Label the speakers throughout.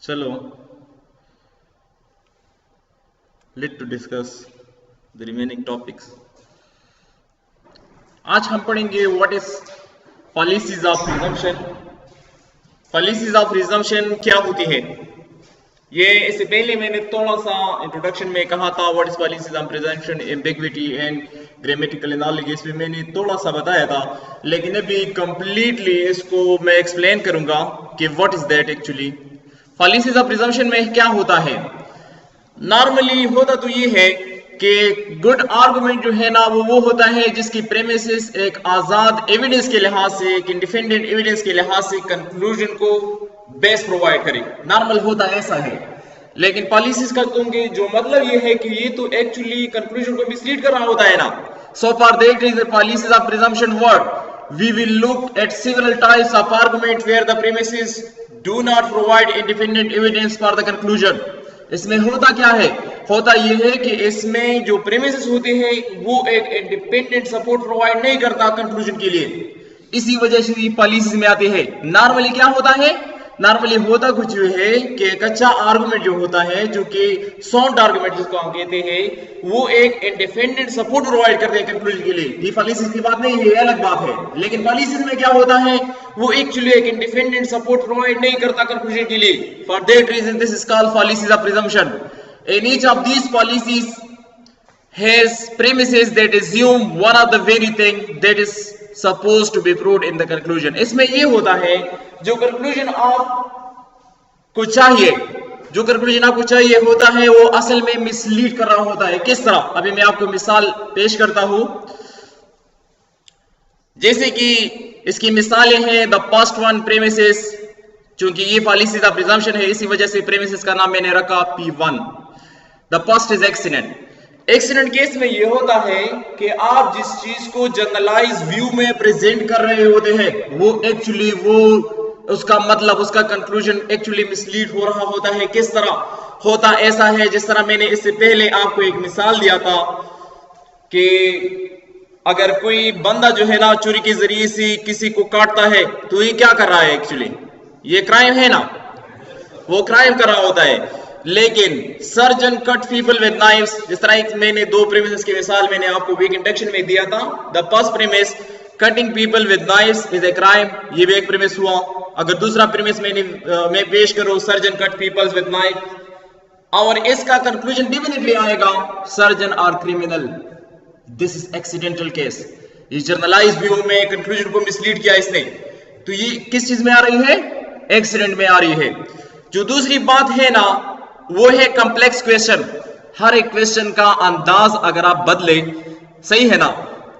Speaker 1: चलो, let to discuss the remaining topics. आज हम पढ़ेंगे what is policies of presumption. Policies of presumption क्या होती है, ये इससे पहले मैंने थोड़ा सा इंट्रोडक्शन में कहा था what is policies of resumption, ambiguity and grammatical analogy, इसमें मैंने थोड़ा सा बताया था, लेकिन अभी कंप्लीटली इसको मैं एक्सप्लेन करूंगा कि what is that actually. Policies of resumption में क्या होता है, नॉर्मली होता तो ये है कि गुड आर्गुमेंट जो है ना वो होता है जिसकी प्रेमिसेस एक आजाद एविडेंस के लिहाज से, एक इंडिपेंडेंट एविडेंस के लिहाज से कंक्लूजन को बेस प्रोवाइड करे। नॉर्मल होता ऐसा है, लेकिन पॉलिसीज का तुमके जो मतलब ये है कि ये तो एक्चुअली कंक्लूजन को मिसलीड कर रहा होता है ना। So for that is the policies of presumption word we will look at several types of argument where the premises do not provide independent evidence for the conclusion. इसमें होता क्या है, होता यह है कि इसमें जो प्रेमिसेस होते हैं वो एक इंडिपेंडेंट सपोर्ट प्रोवाइड नहीं करता कंक्लूजन के लिए, इसी वजह से पॉलिसीज में आते हैं। नॉर्मली क्या होता है, नॉर्मली होता कुछ है कि एक अच्छा आर्गुमेंट जो होता है, जो कि साउंड आर्गुमेंट जिसको हम कहते हैं, वो एक इंडिपेंडेंट सपोर्ट प्रोवाइड करते हैं कंक्लूजन के लिए। ये पॉलिसीज की बात नहीं है, ये अलग बात है। लेकिन पॉलिसीज में क्या होता है, वो एक्चुअली एक इंडिपेंडेंट सपोर्ट प्रोवाइड नहीं करता कंक्लूजन के लिए। For that reason this is called policies of presumption. In each of these policies has premises that assume one of the very thing that is supposed to be proved in the conclusion। इसमें ये होता है जो conclusion आपको चाहिए, जो conclusion आपको चाहिए होता है वो असल में मिसलीड कर रहा होता है। किस तरह, अभी मैं आपको मिसाल पेश करता हूं। जैसे कि इसकी मिसालें हैं, द फर्स्ट वन प्रेमिसेस, चूंकि ये पॉलिसीज ऑफ प्रिजम्पशन है इसी वजह से प्रेमिसेस का नाम मैंने रखा P1। The first is accident. Accident case में यह होता है कि आप जिस चीज को जनरलाइज व्यू में प्रेजेंट कर रहे होते हैं वो एक्चुअली वो उसका मतलब, उसका कंक्लूजन एक्चुअली मिसलीड हो रहा होता है। किस तरह होता ऐसा है, जिस तरह मैंने इससे पहले आपको एक मिसाल दिया था कि अगर कोई बंदा जो है ना चोरी के जरिए से किसी को काटता है तो ये क्या कर रहा है, एक्चुअली ये क्राइम है ना, वो क्राइम कर रहा होता है। लेकिन surgeon cut people with knives, जिस तरह मैंने दो प्रेमिसेस की मिसाल मैंने आपको वीक इंडक्शन में दिया था। The first premise cutting people with knives is a crime, ये भी एक प्रेमिस हुआ। अगर दूसरा प्रेमिस मैं पेश करूं surgeon cut peoples with knife, और इसका कंक्लूजन डेफिनेटली आएगा surgeon are criminal, this is accidental case. ये जर्नलाइज व्यू में कंक्लूजन को मिसलीड किया इसने, तो ये किस चीज में आ रही है, एक्सीडेंट में आ रही है। जो दूसरी बात है ना वो है कॉम्प्लेक्स क्वेश्चन। हर एक क्वेश्चन का अंदाज अगर आप बदले, सही है ना,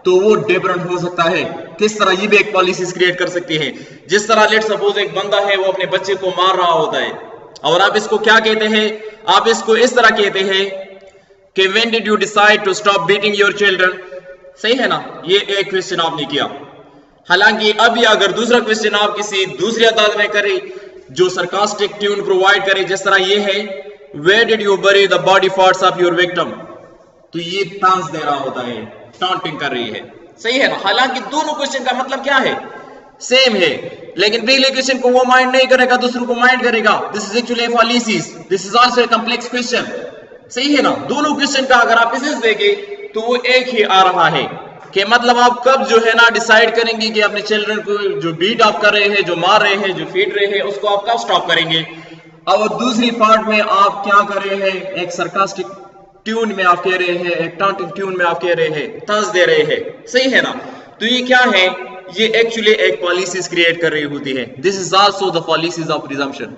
Speaker 1: तो वो डिफरेंट हो सकता है। किस तरह, ये भी एक पॉलिसीज क्रिएट कर सकती है। जिस तरह लेट सपोज एक बंदा है वो अपने बच्चे को मार रहा होता है और आप इसको क्या कहते हैं, आप इसको इस तरह कहते हैं कि when did you decide to stop beating your children, सही है ना, ये एक क्वेश्चन आपने किया। हालांकि अभी अगर दूसरा क्वेश्चन आप किसी दूसरे अंदाज में करें जो सरकास्टिक ट्यून प्रोवाइड करे, जिस तरह ये है Where did you bury the body parts of your victim, तो ये तांस दे रहा होता है, टॉन्टिंग कर रही है, सही है ना। हालांकि दोनों क्वेश्चन का मतलब क्या है, सेम है, लेकिन पहले क्वेश्चन को वो माइंड नहीं करेगा, दूसरे को माइंड करेगा। This is actually A policies, this is also a complex question, सही है ना। दोनों क्वेश्चन का अगर आप इसे देखें तो वो एक ही आ रहा है कि मतलब आप कब जो है ना डिसाइड करेंगे कि अपने चिल्ड्रन को जो बीट आप कर रहे हैं, जो मार रहे हैं, जो फीड रहे हैं, उसको आप कब स्टॉप करेंगे। और दूसरी पार्ट में आप क्या कर रहे हैं, एक सरकास्टिक ट्यून में आप कह रहे हैं, एक टॉन्टिंग ट्यून में आप कह रहे हैं, तंज दे रहे हैं, सही है ना। तो ये क्या है, ये एक्चुअली एक पॉलिसीज क्रिएट कर रही होती है। This is also the policies of presumption.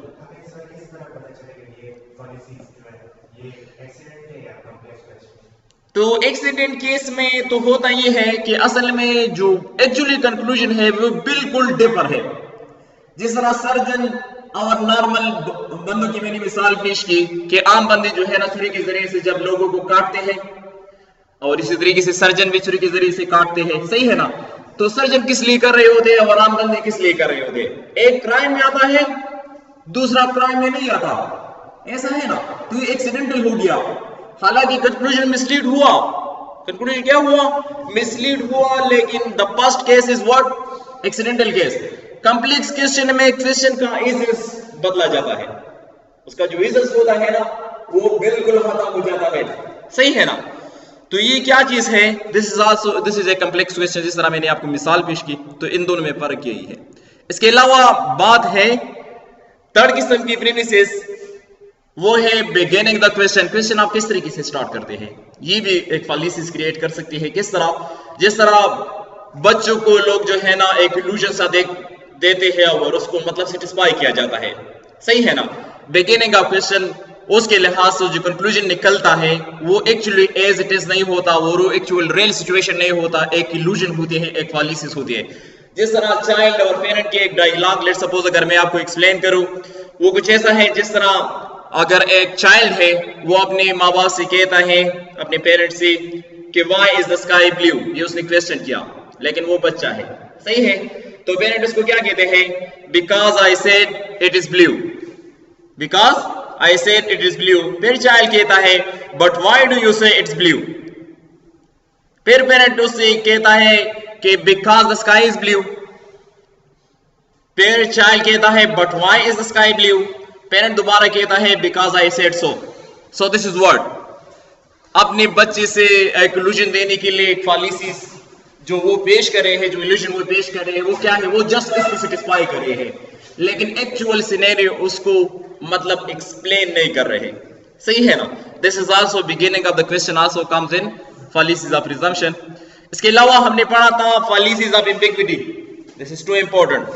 Speaker 1: तो एक्सीडेंट केस में तो होता ये है कि असल में जो एक्चुअली कंक्लूजन है वो बिल्कुल डिफर है। जिस तरह सर्जन और नॉर्मल बंदों की मैंने मिसाल पेश की कि आम बंदे जो है ना छुरी के जरिए से जब लोगों को काटते हैं, और इसी तरीके से सर्जन भी छुरी के जरिए से काटते हैं, सही है ना। तो सर्जन किस लिए कर रहे होते हैं और आम बंदे किस लिए कर रहे होते हैं, एक क्राइम में आता है, दूसरा क्राइम में नहीं आता, ऐसा है ना। तो ये एक्सीडेंटल हो गया, हालांकि कंक्लूजन मिसलीड हुआ। कंक्लूजन क्या हुआ, मिसलीड हुआ। लेकिन the first case is what, accidental case. Complex question में क्वेश्चन का एसेंस बदला जाता है, उसका जो रिजल्ट होता है ना वो बिल्कुल खत्म हो जाता है, सही है ना। तो ये क्या चीज है, this is a complex question, जिस तरह मैंने आपको मिसाल पेश की, तो इन दोनों में फर्क यही है। इसके अलावा बात है थर्ड किस्म की प्रीमिसेस, वो है बिगिनिंग द क्वेश्चन। क्वेश्चन आप किस तरीके से स्टार्ट करते हैं, ये भी एक फैलिसीज क्रिएट कर सकती है। किस तरह, जिस तरह बच्चों को लोग जो है ना एक इल्यूजन सा देते हैं और उसको मतलब सेटिस्फाई किया जाता है, सही है ना। बिगिनिंग ऑफ क्वेश्चन, उसके लिहाज से जो कंक्लूजन निकलता है वो एक्चुअली एज इट इज नहीं होता, वो एक्चुअल रियल सिचुएशन नहीं होता, एक इल्यूजन होती है, एक फैलिसीज होती है। जिस तरह चाइल्ड और पेरेंट के एक डायलॉग, लेट्स सपोज अगर मैं आपको एक्सप्लेन करूं, वो कुछ ऐसा है जिस तरह अगर एक चाइल्ड है वो अपने माँ बाप से कहता है, अपने पेरेंट्स से कि why is the sky blue, ये उसने क्वेश्चन किया, लेकिन वो बच्चा है, सही है। तो पेरेंट उसको क्या कहते हैं, because I said it is blue, because I said it is blue. फिर चाइल्ड कहता है बट व्हाई डू यू से इट्स ब्लू, फिर पेरेंट उससे कहता है कि because the sky is blue. फिर चाइल्ड कहता है but why is the sky blue, parent दोबारा कहता है because I said so. So this is what, अपने बच्चे से एक इल्यूजन देने के लिए एक फैलिसीज जो वो पेश कर रहे हैं, जो इल्यूजन वो पेश कर रहे हैं, वो क्या है, वो जस्ट इसको सेटिस्फाई कर रहे हैं, लेकिन एक्चुअल सिनेरियो उसको मतलब एक्सप्लेन नहीं कर रहे, सही है ना। This is also beginning of the question also comes in fallacies of presumption. इसके अलावा हमने पढ़ा था fallacies of ambiguity, this is too important.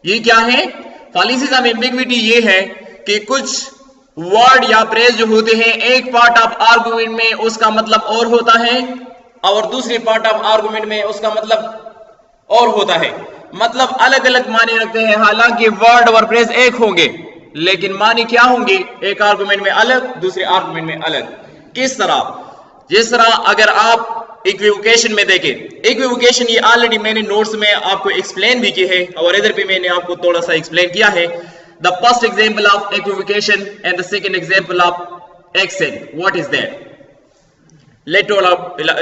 Speaker 1: ये क्या है, फैलिसीज ऑफ एम्बिग्विटी ये है कि कुछ वर्ड या फ्रेज जो होते हैं, एक पार्ट ऑफ आर्गुमेंट में उसका मतलब और होता है और दूसरे पार्ट ऑफ आर्गुमेंट में उसका मतलब और होता है, मतलब अलग अलग माने रखते हैं। हालांकि वर्ड और फ्रेज एक होंगे लेकिन माने क्या होंगे, एक आर्गुमेंट में अलग, दूसरे आर्गुमेंट में अलग। किस तरह, जिस तरह अगर आप इक्विवोकेशन में देखें, इक्विवोकेशन ये ऑलरेडी मैंने नोट्स में आपको एक्सप्लेन भी की है और इधर पे मैंने आपको थोड़ा सा एक्सप्लेन किया है। The first example of equivocation and the second example of accent, what is that, let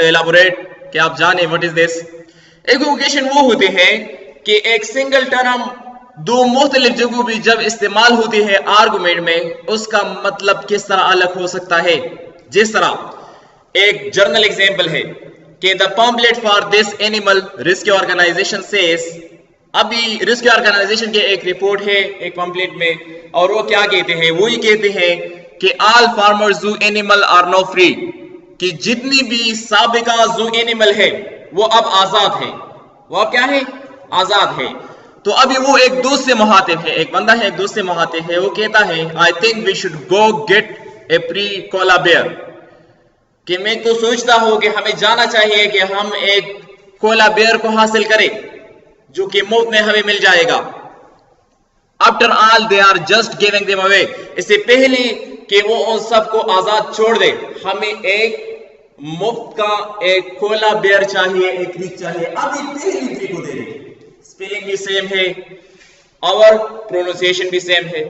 Speaker 1: elaborate कि आप जाने व्हाट इज दिस। इक्विवोकेशन वो होते हैं कि एक सिंगल टर्म दो मुख्तलिफ जगहों पर जब इस्तेमाल होती है आर्गुमेंट में, उसका मतलब किस तरह अलग हो सकता है। जिस तरह एक जर्नल एग्जांपल है कि the pamphlet for this animal rescue organization says, अभी रेस्क्यू ऑर्गेनाइजेशन के एक रिपोर्ट है एक पम्पलेट में, और वो क्या कहते हैं, वो ये कहते हैं कि ऑल फार्मर जू एनिमल आर नो फ्री, कि जितनी भी साबिका जू एनिमल है वो अब आजाद है, वो अब क्या है, आजाद है। तो अभी वो एक दोस्त से मुखातिब है, एक बंदा है एक दोस्त से मुखातिब है, वो कहता है I think we should go get a pre cola bear, कि मैं तो सोचता हूं कि हमें जाना चाहिए कि हम एक कोला बेयर को हासिल करें जो कि मुफ्त में हमें मिल जाएगा। After all they are just giving them away, इससे पहले कि वो उन सबको आजाद छोड़ दे, हमें एक मुफ्त का एक कोला बेयर चाहिए, एक क्रीक चाहिए। अभी पहली क्रीक को दे दे, स्पेलिंग भी सेम है और प्रोनाउंसिएशन भी सेम है,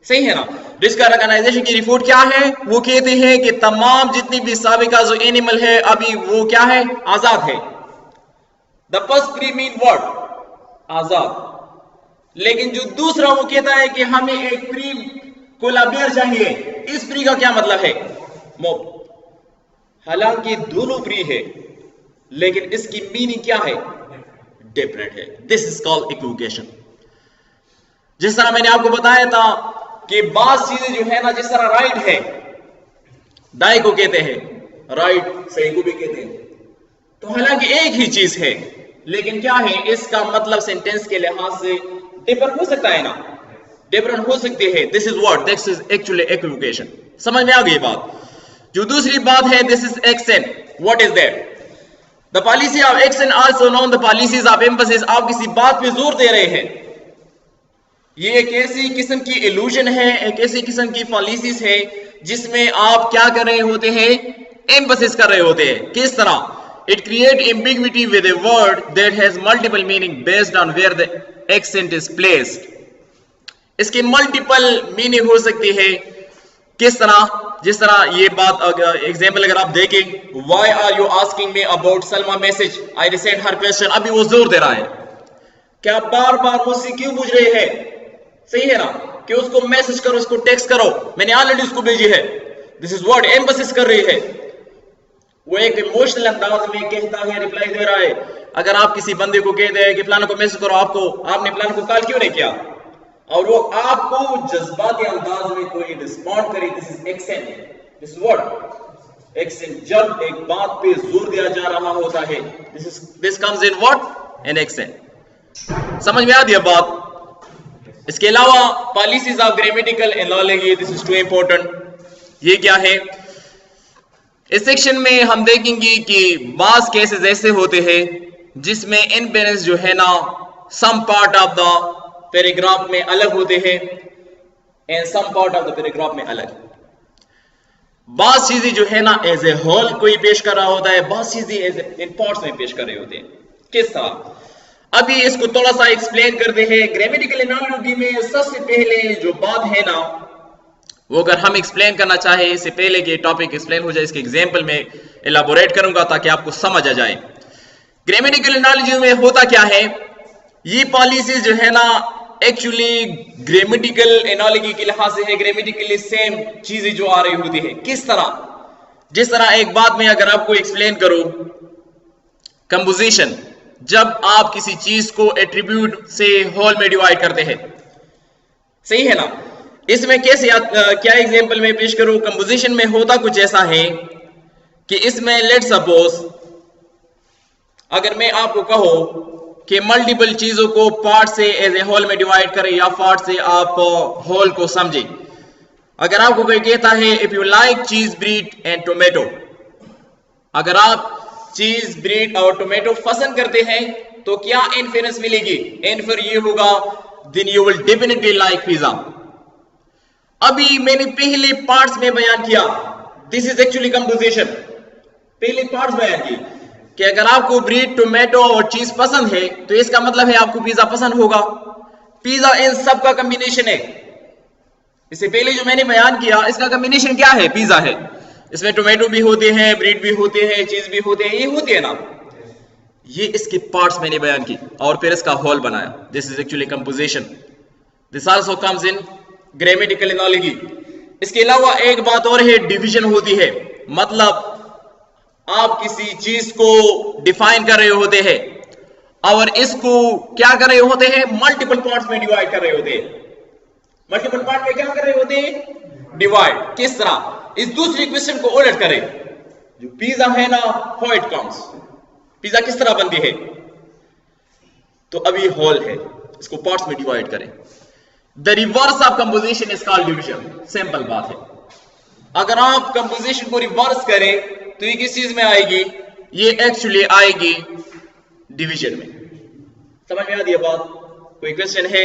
Speaker 1: सही है ना। रेस्क्यू ऑर्गेनाइजेशन की रिपोर्ट क्या है, वो कहते हैं कि तमाम जितनी भी साबिका जो एनिमल है अभी वो क्या है, आजाद है। The first free mean what, आजाद। लेकिन जो दूसरा वो कहता है कि हमें एक प्री कोला बेयर चाहिए, इस प्री का क्या मतलब है, मुफ्त। हालांकि दोनों प्री है लेकिन इसकी मीनिंग क्या है, डिफरेंट है। This is called equivocation. जिस तरह मैंने आपको बताया था कि बात चीजें जो है ना, जिस तरह राइट है दाएं को कहते हैं, राइट सही को भी कहते हैं, तो हालांकि एक ही चीज है लेकिन क्या है, इसका मतलब सेंटेंस के लिहाज से डिफरेंट हो सकता है ना, डिफरेंट हो सकती है। This is what, this is actually equivocation. समझ में आ गई बात। जो दूसरी बात है, this is accent, what is that, the policy of accent also known the policies of emphasis. आप किसी बात पे जोर दे रहे हैं, ये एक ऐसी किस्म की इल्यूजन है, एक ऐसी किस्म की पॉलिसीज है जिसमें आप क्या कर रहे होते हैं, एम्फेसिस कर रहे होते हैं। किस तरह, it create ambiguity with a word that has multiple meaning based on where the accent is placed. इसके मल्टीपल मीनिंग हो सकती है। किस तरह, जिस तरह ये बात एग्जाम्पल अगर आप देखें, why are you asking me about Salma message, I resent her question. अभी वो जोर दे रहा है कि आप बार बार मुझसे क्यों पूछ रहे हैं, सही है ना। कि उसको मैसेज करो, उसको टेक्स्ट करो, मैंने ऑलरेडी उसको भेजी है। दिस इज व्हाट एम्बेसी कर रही है। वो एक इमोशनल अंदाज में कहता है, रिप्लाई दे रहा है। अगर आप किसी बंदे को कह दे कि प्लान को मैसेज करो, आपने प्लान को कॉल क्यों नहीं किया, और वो आपको जज्बाती अंदाज में कोई रिस्पॉन्ड करे, this is accent. This is what accent. जब एक बात पे जोर दिया जा रहा होता है, this comes in what an accent. समझ में आ गई बात? इसके अलावा policies of grammatical analogy, this is too important. ये क्या है? इस सेक्शन में हम देखेंगे कि बाज केसेस ऐसे होते हैं जिसमें इनबैलेंस जो है ना some part of the paragraph में अलग होते हैं and some part of the paragraph में अलग। बाज चीजें जो है ना एज ए होल कोई पेश कर रहा होता है, बाज चीजें एज इन पार्ट्स में पेश कर रहे होते हैं। किस तरह? अभी इसको थोड़ा सा एक्सप्लेन करते हैं। ग्रामेटिकल एनालॉजी में सबसे पहले जो बात है ना, वो अगर हम एक्सप्लेन करना चाहे, इससे पहले कि टॉपिक एक्सप्लेन हो जाए, इसके एग्जांपल में एलाबोरेट करूंगा ताकि आपको समझ आ जाए। ग्रामेटिकल एनालॉजी में होता क्या है, ये पॉलिसीज जो है ना एक्चुअली ग्रामेटिकल एनालॉजी के लिहाज से है, ग्रामेटिकली सेम चीजें जो आ रही होती है। किस तरह? जिस तरह एक बात में अगर आपको एक्सप्लेन करो, कंपोजिशन, जब आप किसी चीज को एट्रीब्यूट से होल में डिवाइड करते हैं, सही है ना? इसमें कैसे क्या एग्जांपल में पेश करूं? कंपोजिशन में होता कुछ ऐसा है कि इसमें लेट सपोज अगर मैं आपको कहूं कि मल्टीपल चीजों को पार्ट से एज ए होल में डिवाइड करें या पार्ट से आप होल को समझें। अगर आपको कोई कहता है इफ यू लाइक चीज ब्रीड एंड टोमेटो, अगर आप चीज ब्रीड और टोमेटो पसंद करते हैं तो क्या इन्फेरेंस मिलेगी? इन्फर ये होगा then you will definitely like pizza. अभी मैंने पहले पार्ट्स में बयान किया, दिस इज एक्चुअली कंपोजिशन। पहले पार्ट्स बयान की कि अगर आपको ब्रीड, टोमेटो और चीज पसंद है तो इसका मतलब है आपको पिज्जा पसंद होगा। पिज्जा इन सब का कॉम्बिनेशन है। इससे पहले जो मैंने बयान किया इसका कॉम्बिनेशन क्या है? पिज्जा है। इसमें टोमेटो भी होते हैं, ब्रीड भी होते हैं, चीज भी होते हैं, ये होते हैं ना। ये इसके पार्ट्स मैंने बयान की और फिर इसका होल बनाया। This is actually composition. This also comes in grammatical analogy. इसके अलावा एक बात और है, डिवीजन होती है। मतलब आप किसी चीज को डिफाइन कर रहे होते हैं और इसको क्या कर रहे होते हैं? मल्टीपल पार्ट्स में डिवाइड कर रहे होते हैं। मल्टीपल पार्ट में क्या कर रहे होते हैं? डिवाइड। किस तरह? इस दूसरी क्वेश्चन को उलट करें, जो पिज्जा है ना, हाउ इट कम्स, पिज्जा किस तरह बनती है? तो अभी होल है, इसको पार्ट्स में डिवाइड करें। The reverse of composition is called division. Simple बात है। अगर आप कंपोजिशन को रिवर्स करें तो ये किस चीज में आएगी? ये एक्चुअली आएगी डिवीजन में। समझ में आ रही है बात? कोई क्वेश्चन है?